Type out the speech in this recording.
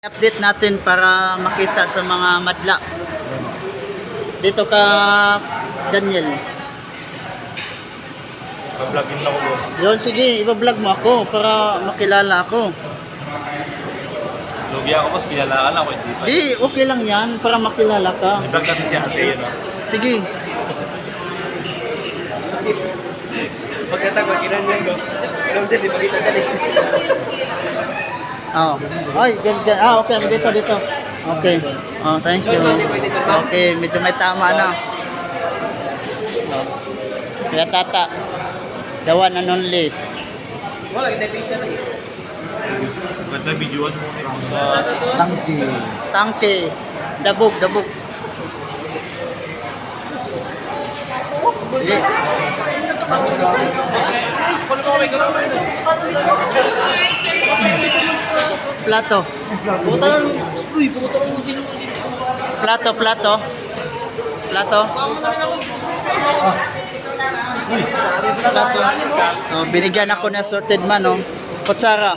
Update natin para makita sa mga madla. Dito ka, Daniel. Vlogin ako, boss. Yun, sige, iba-vlog mo ako para makilala ako. Lugi ako, boss. Kilala ka lang ako, hindi pa. Di, okay lang yan para makilala ka. I-vlog natin si ate, yun, no? Sige. Pagkatapos kinanyan ko, alam siya, di ba kita dali? Oh. Ay, gan. Ah, okay, dito. Okay. Oh, thank you. Okay, medyo may tama na. Oh. Kaya tata. The one and only. Wala, kita picture lagi. Ganda videoan mo. Tangke. Dabog. Di. Plato. Puta lang, uy, puta lang sino. Plato. Plato. Plato. Oh, binigyan ako ng sorted man, oh. Kutsara.